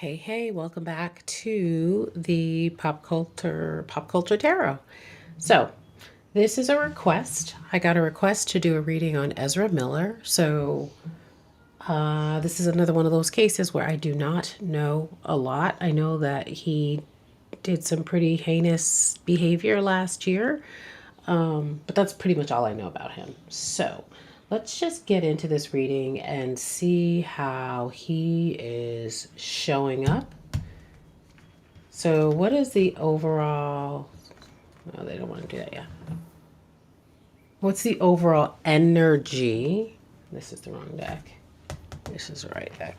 Hey, welcome back to the Pop Culture Tarot. So, this is a request. I got a request to do a reading on Ezra Miller. This is another one of those cases where I do not know a lot. I know that he did some pretty heinous behavior last year, but that's pretty much all I know about him. So, let's just get into this reading and see how he is showing up. So, what is the overall? Oh, they don't want to do that yet. What's the overall energy? This is the wrong deck. This is the right deck.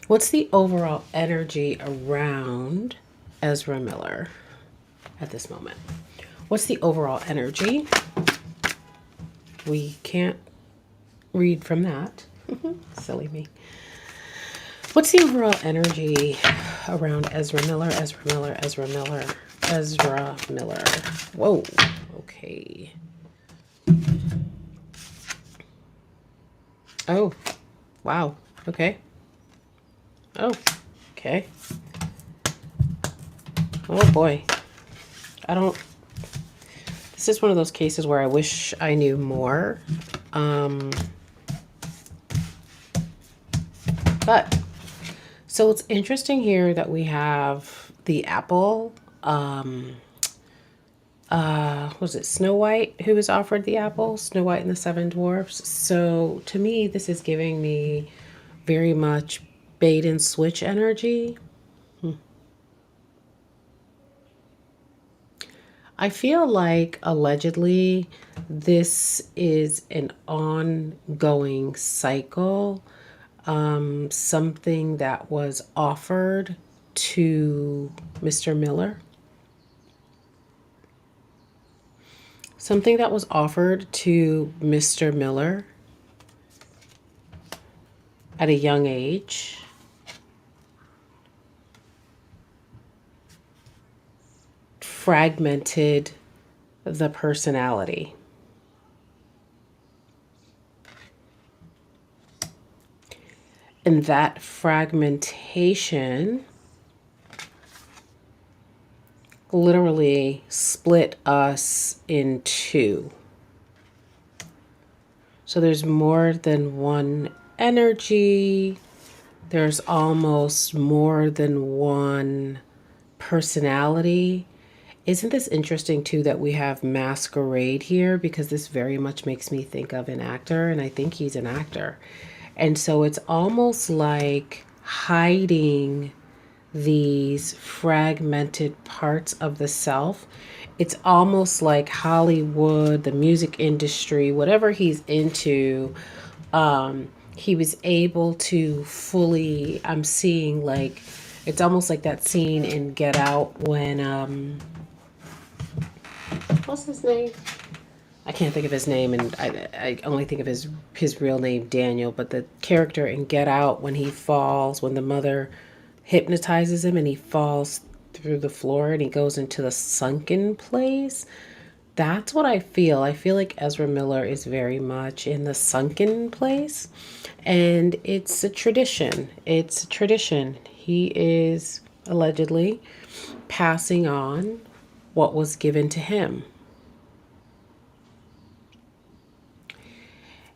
What's the overall energy around Ezra Miller at this moment? What's the overall energy? We can't read from that. Silly me. What's the overall energy around Ezra Miller? Ezra Miller. Whoa. Okay. Oh. Wow. Okay. Oh. Okay. Oh boy. This is one of those cases where I wish I knew more. But so it's interesting here that we have the apple. Was it Snow White who was offered the apple? Snow White and the Seven Dwarfs. So to me, this is giving me very much bait and switch energy. I feel like allegedly this is an ongoing cycle. Something that was offered to Mr. Miller. Something that was offered to Mr. Miller at a young age. Fragmented the personality. And that fragmentation literally split us in two. So there's more than one energy. There's almost more than one personality. Isn't this interesting too that we have masquerade here? Because this very much makes me think of an actor, and I think he's an actor. And so it's almost like hiding these fragmented parts of the self. It's almost like Hollywood, the music industry, whatever he's into, he was able to fully, I'm seeing like, it's almost like that scene in Get Out when, what's his name? I can't think of his name, and I only think of his real name, Daniel, but the character in Get Out, when he falls, when the mother hypnotizes him and he falls through the floor and he goes into the sunken place. That's what I feel. I feel like Ezra Miller is very much in the sunken place, and it's a tradition. It's a tradition. He is allegedly passing on what was given to him.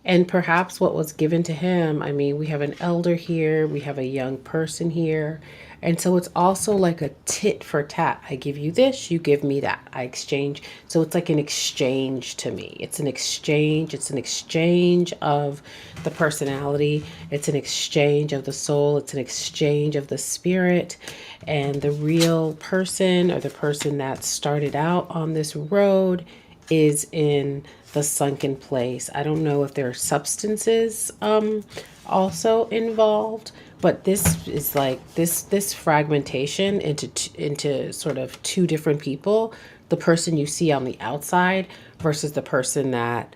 And perhaps what was given to him, I mean, we have an elder here, we have a young person here. And so it's also like a tit for tat. I give you this, you give me that. I exchange. So it's like an exchange to me. It's an exchange. It's an exchange of the personality. It's an exchange of the soul. It's an exchange of the spirit. And the real person, or the person that started out on this road, is in the sunken place. I don't know if there are substances also involved, but this is like this fragmentation into sort of two different people. The person you see on the outside versus the person that,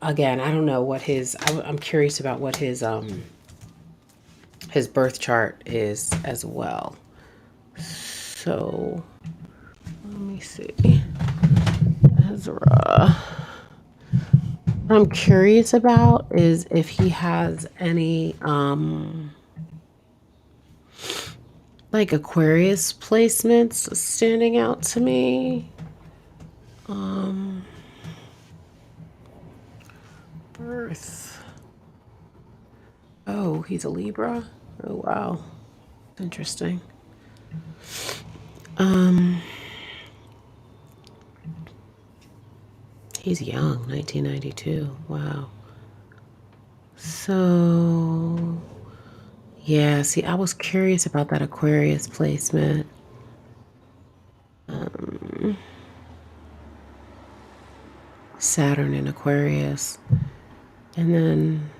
again, I don't know what I'm curious about what his birth chart is as well. So let me see. Ezra. What I'm curious about is if he has any like Aquarius placements standing out to me. Birth. Oh, he's a Libra. Oh wow, interesting. He's young, 1992. Wow. So yeah, see, I was curious about that Aquarius placement. Saturn in Aquarius. And then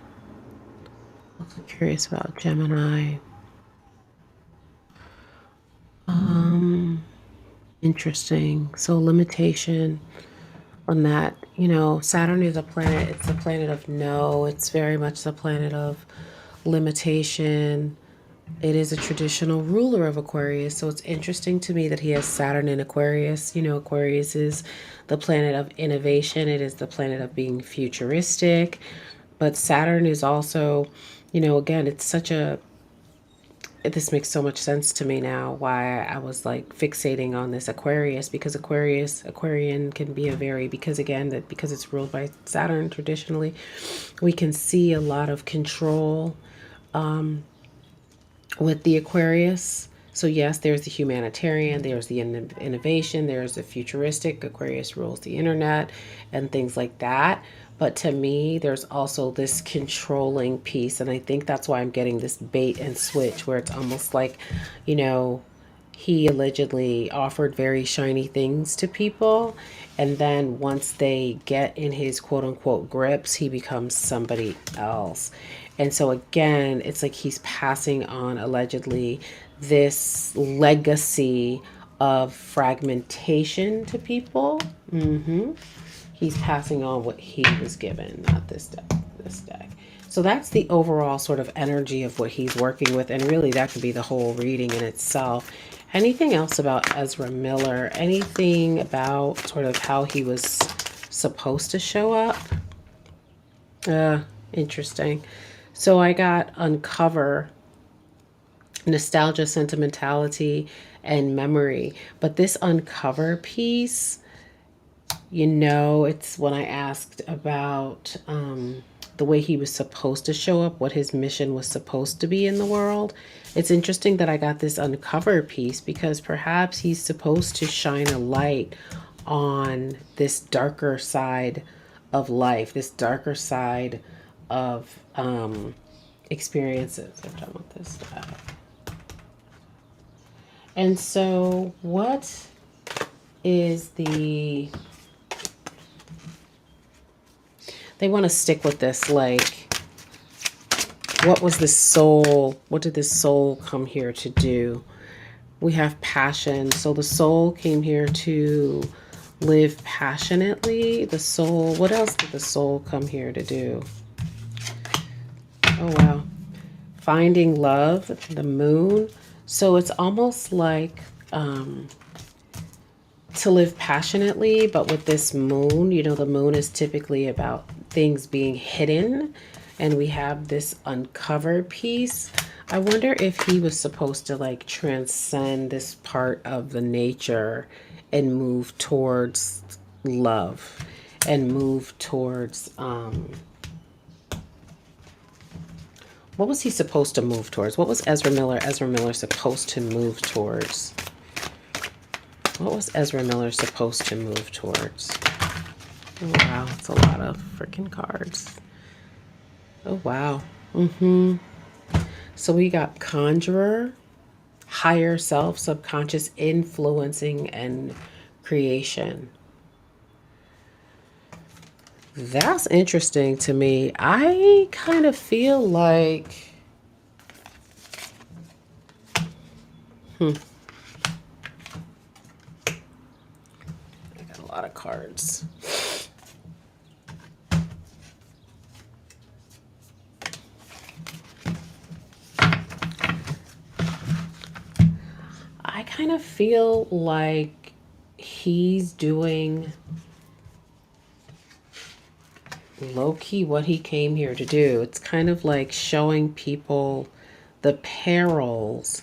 also curious about Gemini. Interesting. So limitation on that. You know, Saturn is a planet, it's the planet of no. It's very much the planet of limitation. It is a traditional ruler of Aquarius. So it's interesting to me that he has Saturn in Aquarius. You know, Aquarius is the planet of innovation. It is the planet of being futuristic. But Saturn is also, you know, again, it's such a, this makes so much sense to me now why I was like fixating on this Aquarius, because Aquarian can be a very, because again, that because it's ruled by Saturn traditionally, we can see a lot of control with the Aquarius. So yes, there's the humanitarian, there's the innovation, there's the futuristic. Aquarius rules the internet and things like that. But to me, there's also this controlling piece. And I think that's why I'm getting this bait and switch where it's almost like, you know, he allegedly offered very shiny things to people. And then once they get in his quote unquote grips, he becomes somebody else. And so again, it's like he's passing on allegedly this legacy of fragmentation to people. He's passing on what he was given, not this deck, this deck. So that's the overall sort of energy of what he's working with. And really that could be the whole reading in itself. Anything else about Ezra Miller? Anything about sort of how he was supposed to show up? Interesting. So I got uncover, nostalgia, sentimentality, and memory. But this uncover piece, you know, it's when I asked about the way he was supposed to show up, what his mission was supposed to be in the world. It's interesting that I got this uncover piece because perhaps he's supposed to shine a light on this darker side of life, this darker side of experiences. I'm done with this stuff. And so what is the, they want to stick with this, like, what was the soul? What did this soul come here to do? We have passion. So the soul came here to live passionately. The soul, what else did the soul come here to do? Oh, wow. Finding love, the moon. So it's almost like to live passionately, but with this moon, you know, the moon is typically about things being hidden, and we have this uncovered piece. I wonder if he was supposed to like transcend this part of the nature and move towards love and move towards what was he supposed to move towards? What was Ezra Miller supposed to move towards? What was Ezra Miller supposed to move towards? Oh, wow. It's a lot of freaking cards. Oh, wow. So we got conjurer, higher self, subconscious influencing, and creation. That's interesting to me. I kind of feel like... I got a lot of cards. I kind of feel like he's doing low-key what he came here to do. It's kind of like showing people the perils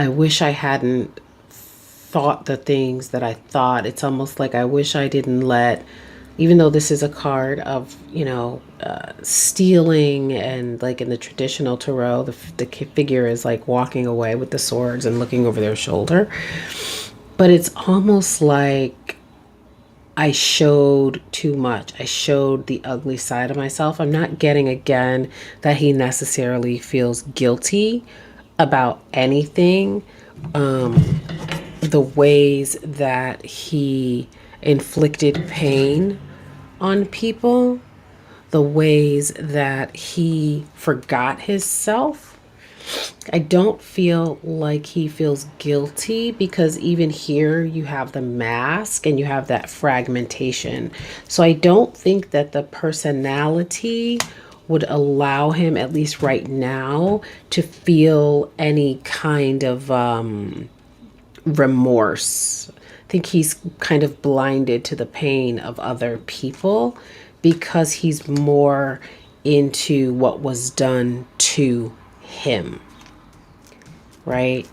I wish I hadn't thought the things that I thought. It's almost like I wish I didn't let, even though this is a card of, stealing, and like in the traditional tarot, the figure is like walking away with the swords and looking over their shoulder. But it's almost like I showed too much. I showed the ugly side of myself. I'm not getting again that he necessarily feels guilty about anything. The ways that he inflicted pain on people, the ways that he forgot his self. I don't feel like he feels guilty, because even here you have the mask and you have that fragmentation. So I don't think that the personality would allow him, at least right now, to feel any kind of remorse. I think he's kind of blinded to the pain of other people because he's more into what was done to him, right?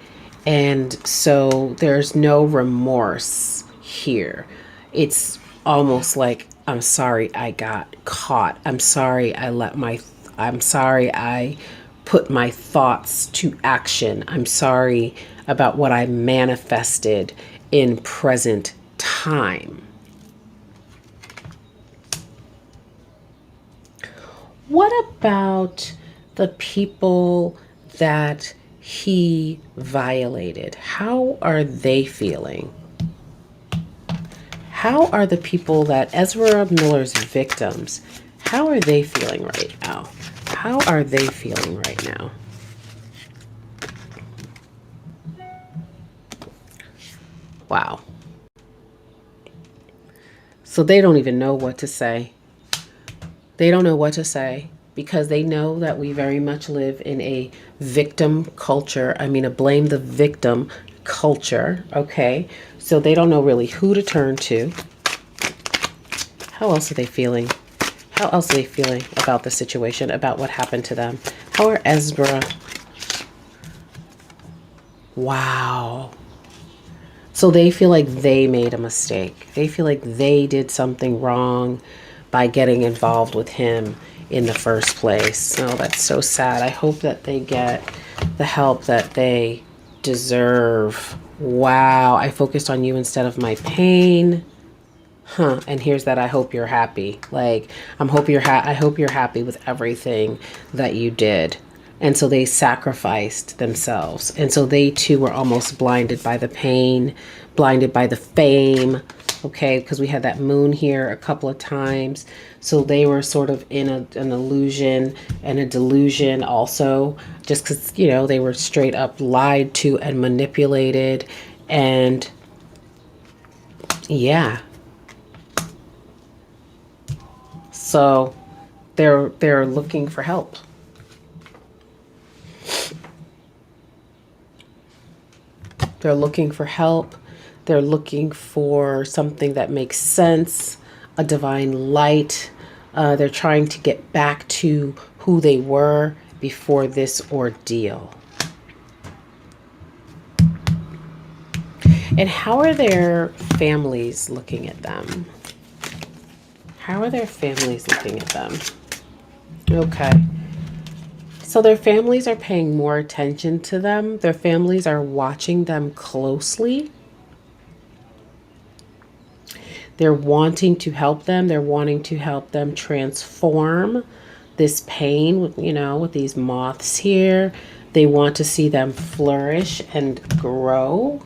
And so there's no remorse here. It's almost like, I'm sorry I got caught. I'm sorry I put my thoughts to action. I'm sorry about what I manifested in present time. What about the people that he violated? How are they feeling? How are the people that Ezra Miller's victims, how are they feeling right now? How are they feeling right now? Wow. So they don't even know what to say. They don't know what to say, because they know that we very much live in a victim culture. I mean, a blame the victim culture, okay? So they don't know really who to turn to. How else are they feeling? How else are they feeling about the situation, about what happened to them? How are Ezra? Wow. So they feel like they made a mistake. They feel like they did something wrong by getting involved with him in the first place. Oh, that's so sad. I hope that they get the help that they deserve. Wow, I focused on you instead of my pain. Huh, and here's that I hope you're happy. Like, I hope you're happy with everything that you did. And so they sacrificed themselves. And so they too were almost blinded by the pain, blinded by the fame, okay? Because we had that moon here a couple of times. So they were sort of in an illusion and a delusion also, just because, they were straight up lied to and manipulated. And yeah. So they're looking for help. They're looking for help. They're looking for something that makes sense, a divine light. They're trying to get back to who they were before this ordeal. And how are their families looking at them? How are their families looking at them? Okay. So their families are paying more attention to them. Their families are watching them closely. They're wanting to help them. They're wanting to help them transform this pain, with these moths here. They want to see them flourish and grow.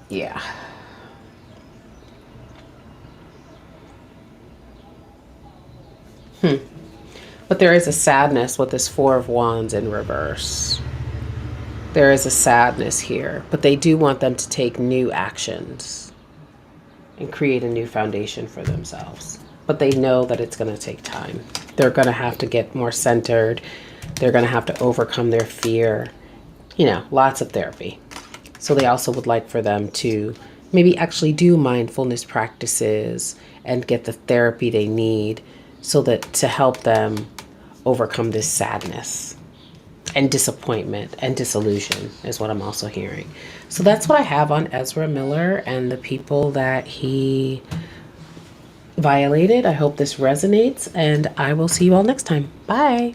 Yeah. But there is a sadness with this Four of Wands in reverse. There is a sadness here, but they do want them to take new actions and create a new foundation for themselves. But they know that it's going to take time. They're going to have to get more centered. They're going to have to overcome their fear. Lots of therapy. So they also would like for them to maybe actually do mindfulness practices and get the therapy they need so that to help them overcome this sadness and disappointment and disillusion is what I'm also hearing. So that's what I have on Ezra Miller and the people that he violated. I hope this resonates, and I will see you all next time. Bye.